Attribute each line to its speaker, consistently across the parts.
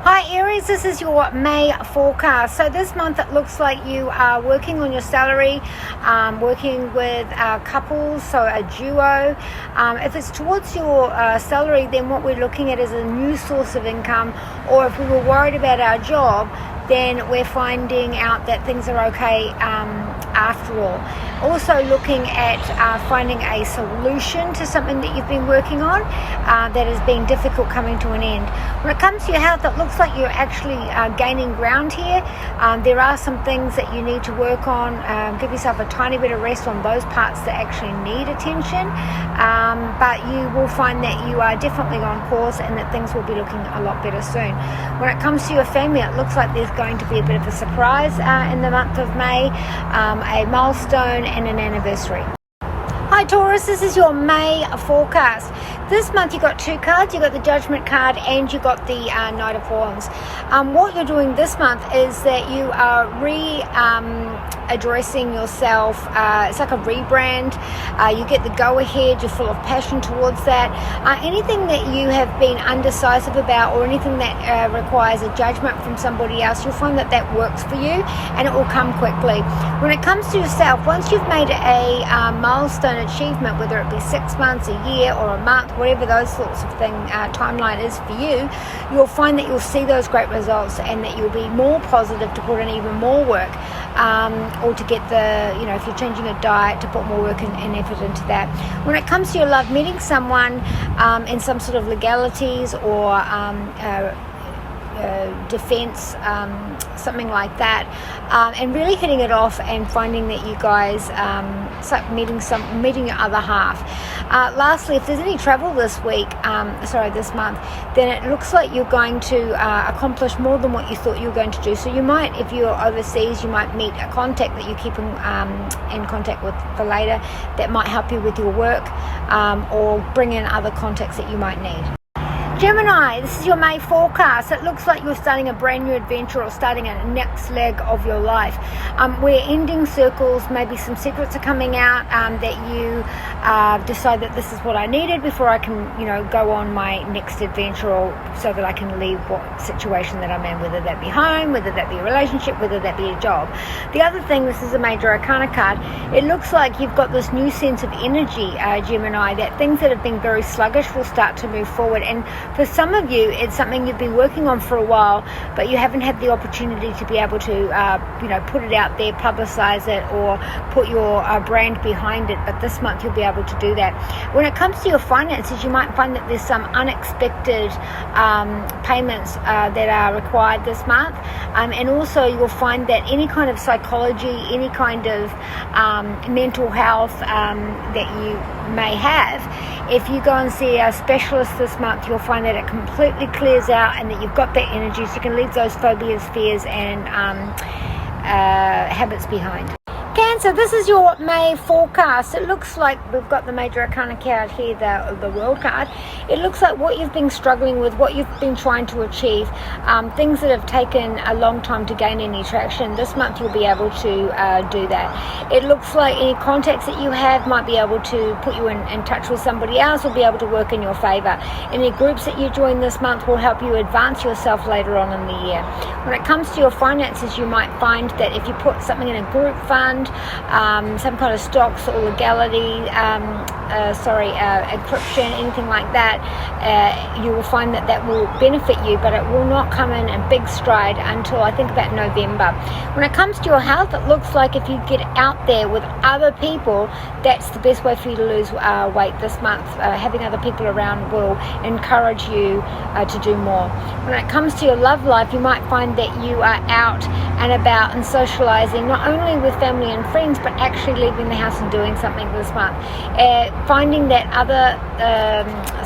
Speaker 1: Hi Aries, this is your May forecast. So this month it looks like you are working on your salary, working with couples, so a duo. If it's towards your salary, then what we're looking at is a new source of income, or if we were worried about our job, then we're finding out that things are okay after all. Also looking at finding a solution to something that you've been working on that has been difficult coming to an end. When it comes to your health, it looks like you're actually gaining ground here. There are some things that you need to work on. Give yourself a tiny bit of rest on those parts that actually need attention, but you will find that you are definitely on course and that things will be looking a lot better soon. When it comes to your family, it looks like there's going to be a bit of a surprise in the month of May, a milestone and an anniversary. Hi Taurus, this is your May forecast. This month you got two cards. You got the Judgment card and you got the Knight of Wands. What you're doing this month is that you are addressing yourself. It's like a rebrand. You get the go-ahead. You're full of passion towards that. Anything that you have been undecisive about, or anything that requires a judgment from somebody else, you'll find that that works for you and it will come quickly. When it comes to yourself, once you've made a milestone achievement, whether it be 6 months, a year, or a month, whatever those sorts of thing timeline is for you, you'll find that you'll see those great results and that you'll be more positive to put in even more work, or to get the, if you're changing a diet, to put more work and effort into that. When it comes to your love, meeting someone in some sort of legalities or defense, something like that, and really hitting it off and finding that you guys it's like meeting your other half. Lastly, if there's any travel this month, then it looks like you're going to accomplish more than what you thought you were going to do. So you might, if you're overseas, you might meet a contact that you keep in contact with for later that might help you with your work, or bring in other contacts that you might need. Gemini, this is your May forecast. It looks like you're starting a brand new adventure or starting a next leg of your life. We're ending circles. Maybe some secrets are coming out that you decide that this is what I needed before I can, go on my next adventure, or so that I can leave what situation that I'm in, whether that be home, whether that be a relationship, whether that be a job. The other thing, this is a major arcana card. It looks like you've got this new sense of energy, Gemini, that things that have been very sluggish will start to move forward. And for some of you, it's something you've been working on for a while, but you haven't had the opportunity to be able to, put it out there, publicize it, or put your brand behind it. But this month you'll be able to do that. When it comes to your finances, you might find that there's some unexpected payments that are required this month. And also you'll find that any kind of psychology, any kind of mental health that you may have, if you go and see a specialist this month, you'll find that it completely clears out and that you've got that energy, so you can leave those phobias, fears and habits behind. Cancer, this is your May forecast. It looks like we've got the major arcana card here, the world card. It looks like what you've been struggling with, what you've been trying to achieve, things that have taken a long time to gain any traction, this month you'll be able to do that. It looks like any contacts that you have might be able to put you in touch with somebody else, will be able to work in your favor. Any groups that you join this month will help you advance yourself later on in the year. When it comes to your finances, you might find that if you put something in a group fund, some kind of stocks or legality, encryption, anything like that, you will find that that will benefit you, but it will not come in a big stride until I think about November. When it comes to your health, it looks like if you get out there with other people, that's the best way for you to lose weight this month. Having other people around will encourage you to do more. When it comes to your love life, you might find that you are out and about and socializing, not only with family and friends, but actually leaving the house and doing something this month. Finding that other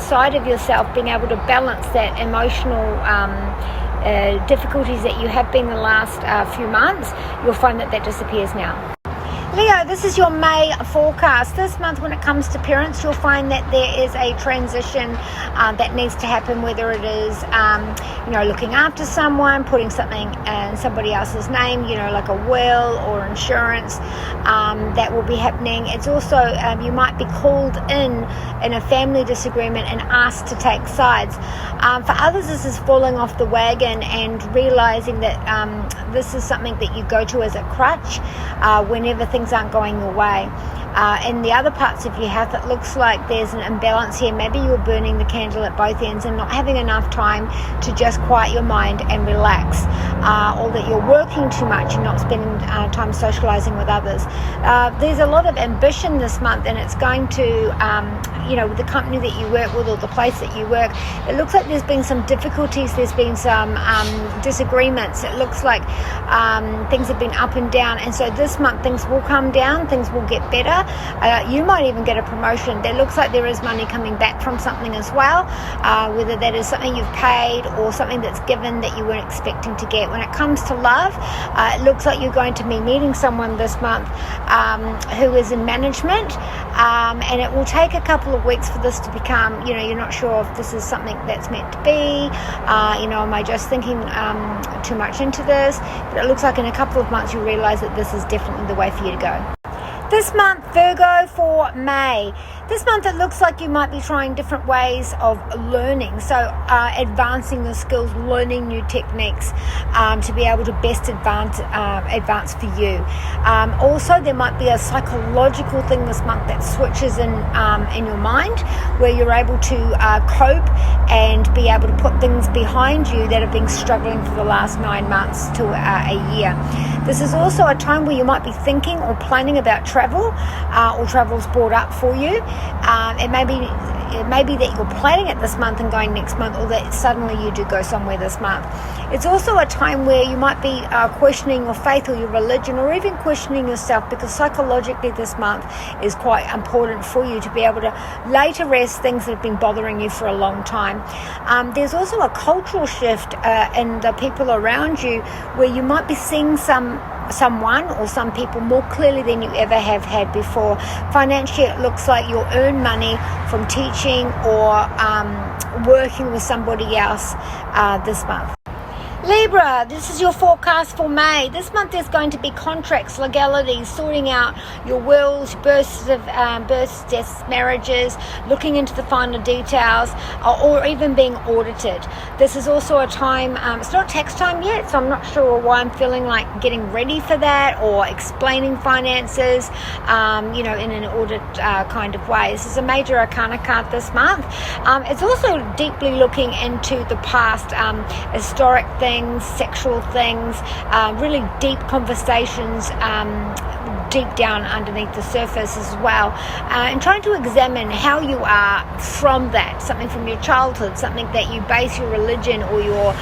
Speaker 1: side of yourself, being able to balance that emotional difficulties that you have been the last few months, you'll find that disappears now. Leo, this is your May forecast. This month, when it comes to parents, you'll find that there is a transition that needs to happen, whether it is looking after someone, putting something in somebody else's name, like a will or insurance, that will be happening. It's also, you might be called in a family disagreement and asked to take sides. For others, this is falling off the wagon and realizing that this is something that you go to as a crutch whenever things aren't going your way. In the other parts of your health, it looks like there's an imbalance here. Maybe you're burning the candle at both ends and not having enough time to just quiet your mind and relax, or that you're working too much and not spending time socializing with others. There's a lot of ambition this month, and it's going to, with the company that you work with or the place that you work, it looks like there's been some difficulties, there's been some disagreements. It looks like things have been up and down, and so this month things will come down, things will get better. You might even get a promotion. There looks like there is money coming back from something as well, whether that is something you've paid or something that's given that you weren't expecting to get. When it comes to love, it looks like you're going to be meeting someone this month who is in management, and it will take a couple of weeks for this to become, you're not sure if this is something that's meant to be, am I just thinking too much into this? But it looks like in a couple of months you'll realize that this is definitely the way for you to go. This month, Virgo for May. This month it looks like you might be trying different ways of learning. So advancing your skills, learning new techniques to be able to best advance for you. Also, there might be a psychological thing this month that switches in your mind, where you're able to cope and be able to put things behind you that have been struggling for the last 9 months to a year. This is also a time where you might be thinking or planning about travel, or travel's brought up for you. It may be that you're planning it this month and going next month, or that suddenly you do go somewhere this month. It's also a time where you might be questioning your faith or your religion, or even questioning yourself, because psychologically this month is quite important for you to be able to lay to rest things that have been bothering you for a long time. There's also a cultural shift in the people around you, where you might be seeing someone or some people more clearly than you ever have had before. Financially, it looks like you'll earn money from teaching or working with somebody else this month. Libra, this is your forecast for May. This month there's going to be contracts, legalities, sorting out your wills, births, deaths, marriages, looking into the finer details, or even being audited. This is also a time, it's not tax time yet, so I'm not sure why I'm feeling like getting ready for that, or explaining finances, in an audit kind of way. This is a major arcana card this month. It's also deeply looking into the past, historic things, sexual things, really deep conversations, deep down underneath the surface as well, and trying to examine how you are from that, something from your childhood, something that you base your religion or your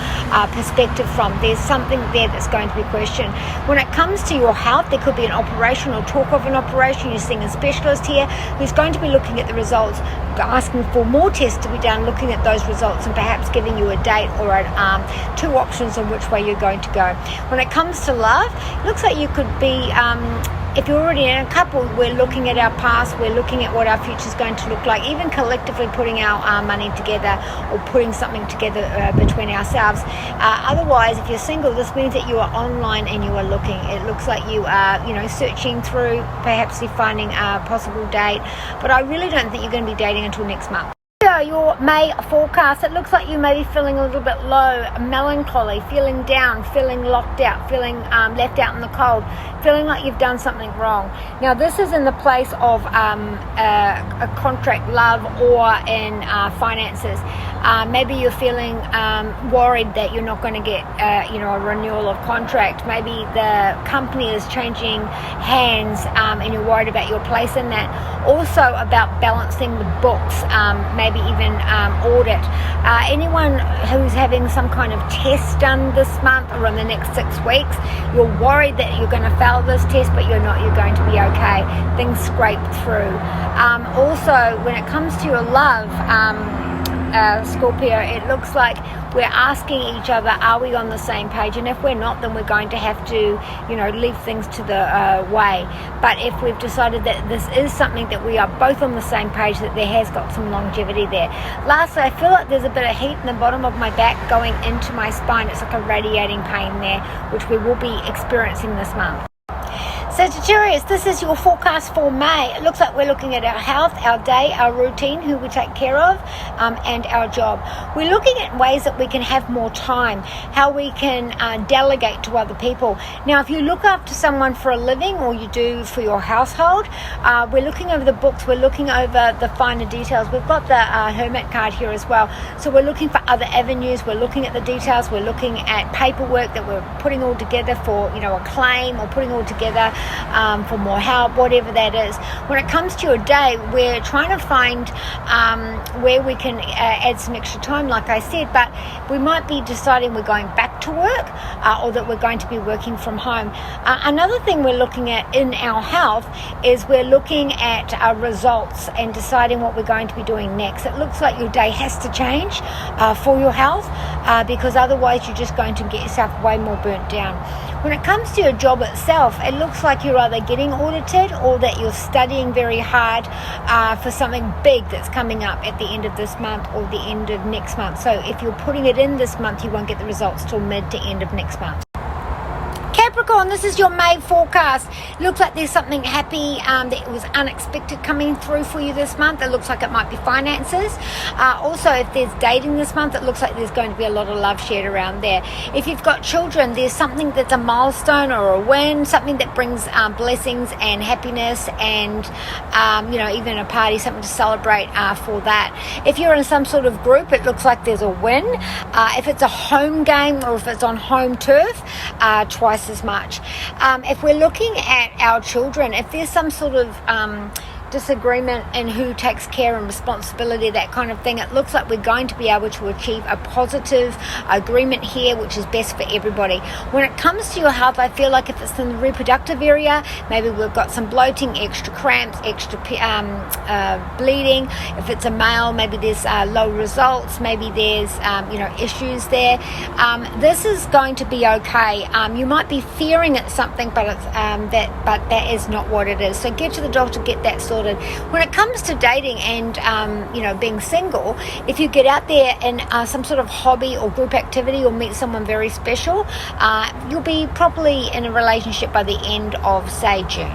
Speaker 1: perspective from. There's something there that's going to be questioned. When it comes to your health, there could be an operation or talk of an operation. You're seeing a specialist here who's going to be looking at the results, asking for more tests to be done, looking at those results, and perhaps giving you a date or two options on which way you're going to go. When it comes to love, it looks like you could be, if you're already in a couple, we're looking at our past, we're looking at what our future is going to look like, even collectively putting our money together or putting something together between ourselves. Otherwise, if you're single, this means that you are online and you are looking. It looks like you are, searching through, perhaps you're finding a possible date, but I really don't think you're going to be dating until next month. Your May forecast, it looks like you may be feeling a little bit low, melancholy, feeling down, feeling locked out, feeling left out in the cold, feeling like you've done something wrong. Now this is in the place of a contract, love, or in finances. Maybe you're feeling worried that you're not going to get a renewal of contract. Maybe the company is changing hands and you're worried about your place in that. Also about balancing the books, maybe even audit. Anyone who's having some kind of test done this month or in the next 6 weeks, you're worried that you're going to fail this test, but you're not. You're going to be okay. Things scrape through. Also, when it comes to your love, Scorpio, it looks like we're asking each other, are we on the same page? And if we're not, then we're going to have to, leave things to the way. But if we've decided that this is something that we are both on the same page, that there has got some longevity there. Lastly, I feel like there's a bit of heat in the bottom of my back going into my spine. It's like a radiating pain there, which we will be experiencing this month. Sagittarius, this is your forecast for May. It looks like we're looking at our health, our day, our routine, who we take care of, and our job. We're looking at ways that we can have more time, how we can delegate to other people. Now, if you look after someone for a living, or you do for your household, we're looking over the books, we're looking over the finer details. We've got the Hermit card here as well. So we're looking for other avenues, we're looking at the details, we're looking at paperwork that we're putting all together for, a claim, or putting all together for more help, whatever that is. When it comes to your day, we're trying to find where we can add some extra time, like I said, but we might be deciding we're going back to work, or that we're going to be working from home. Another thing we're looking at in our health is we're looking at our results and deciding what we're going to be doing next. It looks like your day has to change for your health, because otherwise you're just going to get yourself way more burnt down. When it comes to your job itself, it looks like you're either getting audited, or that you're studying very hard for something big that's coming up at the end of this month or the end of next month. So if you're putting it in this month, you won't get the results till mid to end of next month. Capricorn, this is your May forecast. Looks like there's something happy that was unexpected coming through for you this month. It looks like it might be finances. Also, if there's dating this month, it looks like there's going to be a lot of love shared around there. If you've got children, there's something that's a milestone or a win, something that brings blessings and happiness, and even a party, something to celebrate for that. If you're in some sort of group, it looks like there's a win. If it's a home game, or if it's on home turf, twice as much. If we're looking at our children, if there's some sort of disagreement in who takes care and responsibility, that kind of thing, it looks like we're going to be able to achieve a positive agreement here, which is best for everybody. When it comes to your health, I feel like if it's in the reproductive area, maybe we've got some bloating, extra cramps, extra bleeding. If it's a male, maybe there's low results, maybe there's issues there. This is going to be okay. You might be fearing it's something, but it's that is not what it is. So get to the doctor, get that sorted. When it comes to dating and being single, if you get out there in some sort of hobby or group activity, or meet someone very special, you'll be properly in a relationship by the end of, say, June.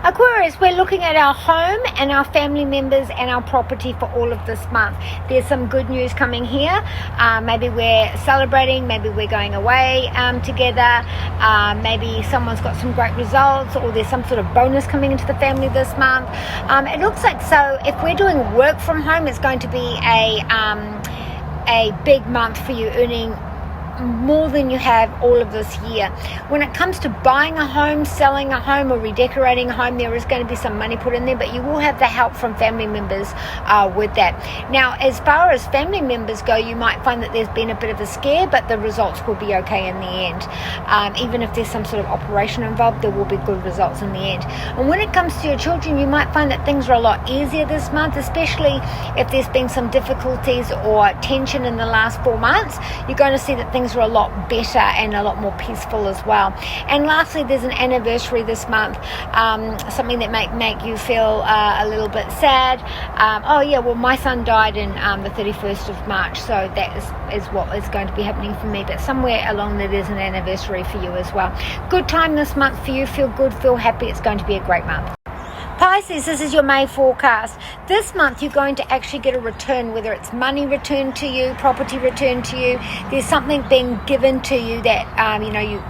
Speaker 1: Aquarius, we're looking at our home and our family members and our property for all of this month. There's some good news coming here. Maybe we're celebrating, maybe we're going away together, maybe someone's got some great results, or there's some sort of bonus coming into the family this month. It looks like, so if we're doing work from home, it's going to be a big month for you, earning more than you have all of this year. When it comes to buying a home, selling a home, or redecorating a home, there is going to be some money put in there, but you will have the help from family members with that. Now, as far as family members go, you might find that there's been a bit of a scare, but the results will be okay in the end. Even if there's some sort of operation involved, there will be good results in the end. And when it comes to your children, you might find that things are a lot easier this month, especially if there's been some difficulties or tension in the last 4 months. You're going to see that things are a lot better and a lot more peaceful as well. And lastly, there's an anniversary this month, something that might make you feel a little bit sad. My son died in the 31st of March, so that is what is going to be happening for me, but somewhere along there there's an anniversary for you as well. Good time this month for you. Feel good, feel happy. It's going to be a great month. Pisces, this is your May forecast. This month you're going to actually get a return, whether it's money returned to you, property returned to you. There's something being given to you that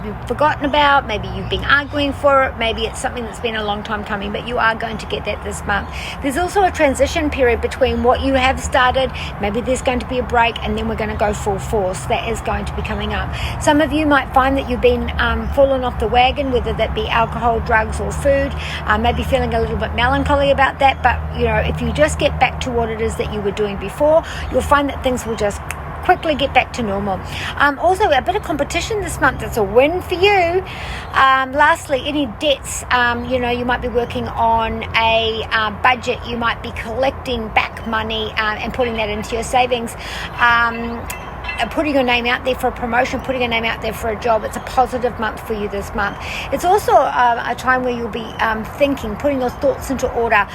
Speaker 1: you've forgotten about. Maybe you've been arguing for it. Maybe it's something that's been a long time coming, but you are going to get that this month. There's also a transition period between what you have started. Maybe there's going to be a break, and then we're going to go full force. That is going to be coming up. Some of you might find that you've been fallen off the wagon, whether that be alcohol, drugs, or food. Maybe feeling a little bit melancholy about that, but if you just get back to what it is that you were doing before, you'll find that things will just quickly get back to normal. Also, a bit of competition this month. That's a win for you. Lastly, any debts, you might be working on a budget. You might be collecting back of money and putting that into your savings. Putting your name out there for a promotion, putting your name out there for a job. It's a positive month for you this month. It's also a time where you'll be thinking, putting your thoughts into order,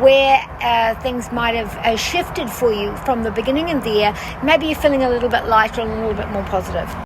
Speaker 1: where things might have shifted for you from the beginning of the year. Maybe you're feeling a little bit lighter and a little bit more positive.